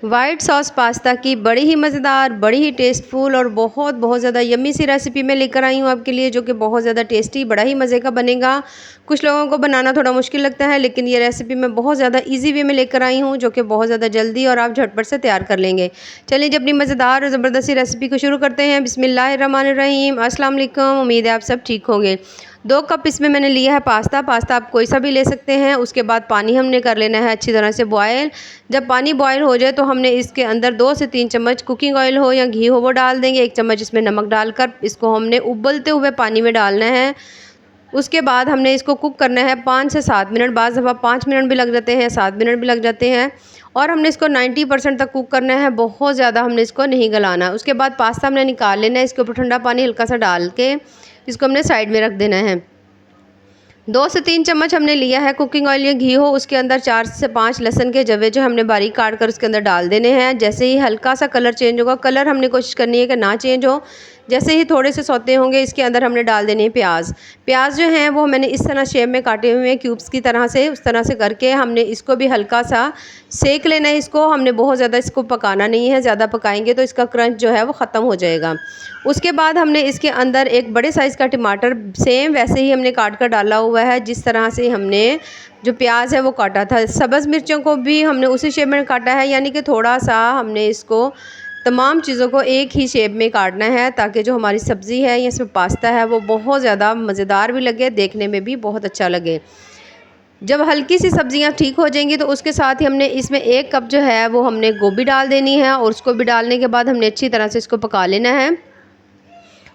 White sauce pasta की बड़ी ही मज़ेदार, बड़ी ही टेस्टफुल और बहुत बहुत ज़्यादा यम्मी सी रेसिपी मैं लेकर आई हूँ आपके लिए, जो कि बहुत ज़्यादा टेस्टी, बड़ा ही मज़े का बनेगा। कुछ लोगों को बनाना थोड़ा मुश्किल लगता है, लेकिन ये रेसिपी मैं बहुत ज़्यादा इजी वे में लेकर आई हूँ, जो कि बहुत ज़्यादा जल्दी और आप झटपट से तैयार कर लेंगे। चलिए, जब अपनी मज़ेदार और ज़बरदस्ती रेसिपी को शुरू करते हैं। बिस्मिल्लाहिर्रहमानिर्रहीम। अस्सलाम वालेकुम। उम्मीद है आप सब ठीक होंगे। 2 कप इसमें मैंने लिया है पास्ता। पास्ता आप कोई सा भी ले सकते हैं। उसके बाद पानी हमने कर लेना है अच्छी तरह से बॉयल। जब पानी बॉयल हो जाए तो हमने इसके अंदर 2 से 3 चम्मच कुकिंग ऑयल हो या घी हो वो डाल देंगे। 1 चम्मच इसमें नमक डालकर इसको हमने उबलते हुए पानी में डालना है। उसके बाद हमने इसको कुक करना है 5 से 7 मिनट। बाज़ दफ़ा 5 मिनट भी लग जाते हैं, 7 मिनट भी लग जाते हैं। और हमने इसको 90% तक कुक करना है, बहुत ज़्यादा हमने इसको नहीं गलाना। उसके बाद पास्ता हमने निकाल लेना है। इसके ऊपर ठंडा पानी हल्का सा डाल के इसको हमने साइड में रख देना है। 2 से 3 चम्मच हमने लिया है कुकिंग ऑयल या घी हो, उसके अंदर 4 से 5 लहसुन के जवे जो हमने बारीक काट कर उसके अंदर डाल देने हैं। जैसे ही हल्का सा कलर चेंज होगा, कलर हमने कोशिश करनी है कि ना चेंज हो। जैसे ही थोड़े से सौते होंगे, इसके अंदर हमने डाल देने हैं प्याज। प्याज जो हैं वो मैंने इस तरह शेप में काटे हुए हैं, क्यूब्स की तरह से। उस तरह से करके हमने इसको भी हल्का सा सेक लेना है। इसको हमने बहुत ज़्यादा इसको पकाना नहीं है, ज़्यादा पकाएंगे तो इसका क्रंच जो है वो ख़त्म हो जाएगा। उसके बाद हमने इसके अंदर एक बड़े साइज़ का टमाटर सेम वैसे ही हमने काट कर डाला हुआ है, जिस तरह से हमने जो प्याज है वो काटा था। सब्ज़ मिर्चों को भी हमने उसी शेप में काटा है, यानी कि थोड़ा सा हमने इसको तमाम चीज़ों को एक ही शेप में काटना है, ताकि जो हमारी सब्ज़ी है या इसमें पास्ता है वो बहुत ज़्यादा मज़ेदार भी लगे, देखने में भी बहुत अच्छा लगे। जब हल्की सी सब्जियां ठीक हो जाएंगी तो उसके साथ ही हमने इसमें 1 कप जो है वो हमने गोभी डाल देनी है, और उसको भी डालने के बाद हमने अच्छी तरह से इसको पका लेना है।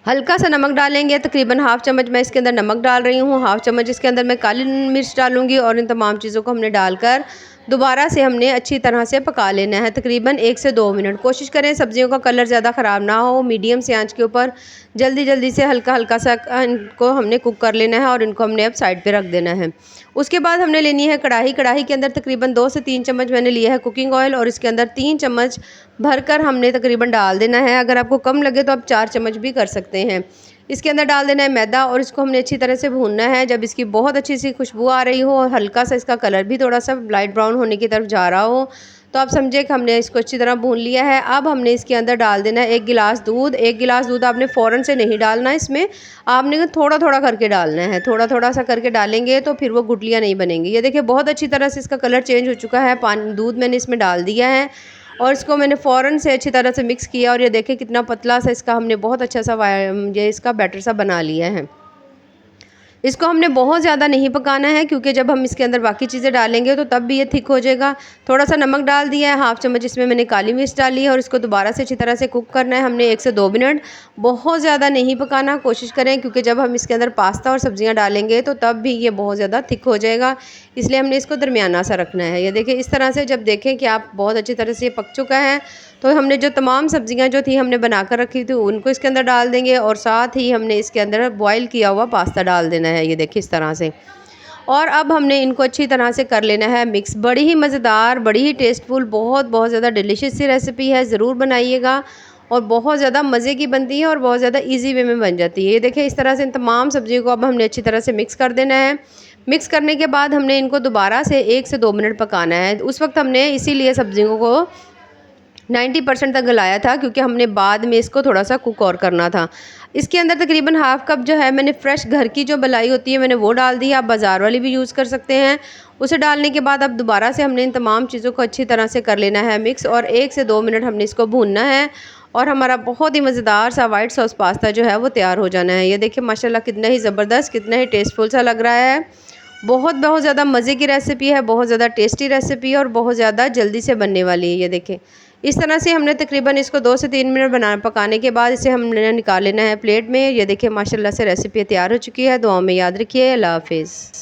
हल्का सा नमक डालेंगे, तकरीबन हाफ़ चम्मच मैं इसके अंदर नमक डाल रही हूँ। हाफ़ चम्मच इसके अंदर मैं काली मिर्च डालूंगी, और इन तमाम चीज़ों को हमने डालकर दोबारा से हमने अच्छी तरह से पका लेना है, तकरीबन 1 से 2 मिनट। कोशिश करें सब्जियों का कलर ज़्यादा ख़राब ना हो। मीडियम से आंच के ऊपर जल्दी जल्दी से हल्का हल्का सा इनको हमने कुक कर लेना है, और इनको हमने अब साइड पे रख देना है। उसके बाद हमने लेनी है कढ़ाई। कढ़ाई के अंदर तकरीबन 2 से 3 चम्मच मैंने लिया है कुकिंग ऑयल, और इसके अंदर 3 चम्मच भरकर हमने तकरीबन डाल देना है। अगर आपको कम लगे तो आप 4 चम्मच भी कर सकते हैं। इसके अंदर डाल देना है मैदा, और इसको हमने अच्छी तरह से भूनना है। जब इसकी बहुत अच्छी सी खुशबू आ रही हो और हल्का सा इसका कलर भी थोड़ा सा लाइट ब्राउन होने की तरफ जा रहा हो, तो आप समझे कि हमने इसको अच्छी तरह भून लिया है। अब हमने इसके अंदर डाल देना है 1 गिलास दूध। 1 गिलास दूध आपने फ़ौरन से नहीं डालना है, इसमें आपने थोड़ा थोड़ा करके डालना है। थोड़ा थोड़ा सा करके डालेंगे तो फिर वो गुठलियाँ नहीं बनेंगी। ये देखिए बहुत अच्छी तरह से इसका कलर चेंज हो चुका है। पानी दूध मैंने इसमें डाल दिया है, और इसको मैंने फ़ौरन से अच्छी तरह से मिक्स किया, और ये देखिए कितना पतला सा इसका हमने बहुत अच्छा सा ये इसका बैटर सा बना लिया है। इसको हमने बहुत ज़्यादा नहीं पकाना है, क्योंकि जब हम इसके अंदर बाकी चीज़ें डालेंगे तो तब भी ये थिक हो जाएगा। थोड़ा सा नमक डाल दिया है, हाफ़ चम्मच इसमें मैंने काली मिर्च डाली है, और इसको दोबारा से अच्छी तरह से कुक करना है हमने 1 से 2 मिनट। बहुत ज़्यादा नहीं पकाना, कोशिश करें, क्योंकि जब हम इसके अंदर पास्ता और सब्जियां डालेंगे तो तब भी ये बहुत ज़्यादा थिक हो जाएगा, इसलिए हमने इसको दरमियाना सा रखना है। ये देखिए इस तरह से जब देखें कि आप बहुत अच्छी तरह से ये पक चुका है, तो हमने जो तमाम सब्जियां जो थी हमने बना कर रखी थी उनको इसके अंदर डाल देंगे, और साथ ही हमने इसके अंदर बॉयल किया हुआ पास्ता डाल देना है। ये देखिए इस तरह से। और अब हमने इनको अच्छी तरह से कर लेना है मिक्स। बड़ी ही मज़ेदार, बड़ी ही टेस्टफुल, बहुत बहुत ज़्यादा डिलीशियस सी रेसिपी है, ज़रूर बनाइएगा। और बहुत ज़्यादा मज़े की बनती है, और बहुत ज़्यादा ईजी वे में बन जाती है। ये देखिए इस तरह से इन तमाम सब्जियों को अब हमने अच्छी तरह से मिक्स कर देना है। मिक्स करने के बाद हमने इनको दोबारा से 1 से 2 मिनट पकाना है। उस वक्त हमने इसीलिए सब्जियों को 90% तक गलाया था, क्योंकि हमने बाद में इसको थोड़ा सा कुक और करना था। इसके अंदर तकरीबन हाफ़ कप जो है मैंने फ़्रेश घर की जो मलाई होती है मैंने वो डाल दी है। आप बाज़ार वाली भी यूज़ कर सकते हैं। उसे डालने के बाद अब दोबारा से हमने इन तमाम चीज़ों को अच्छी तरह से कर लेना है मिक्स, और 1 से 2 मिनट हमने इसको भूनना है, और हमारा बहुत ही मज़ेदार सा वाइट सॉस पास्ता जो है वो तैयार हो जाना है। ये देखिए माशाल्लाह कितना ही ज़बरदस्त, कितना ही टेस्टफुल सा लग रहा है। बहुत बहुत ज़्यादा मज़े की रेसिपी है, बहुत ज़्यादा टेस्टी रेसिपी है, और बहुत ज़्यादा जल्दी से बनने वाली है। ये देखें इस तरह से हमने तकरीबन इसको 2 से 3 मिनट पकाने के बाद इसे हमने निकाल लेना है प्लेट में। ये देखिए माशाल्लाह से रेसिपी तैयार हो चुकी है। दुआओं में याद रखिए। अल्लाह हाफ़िज़।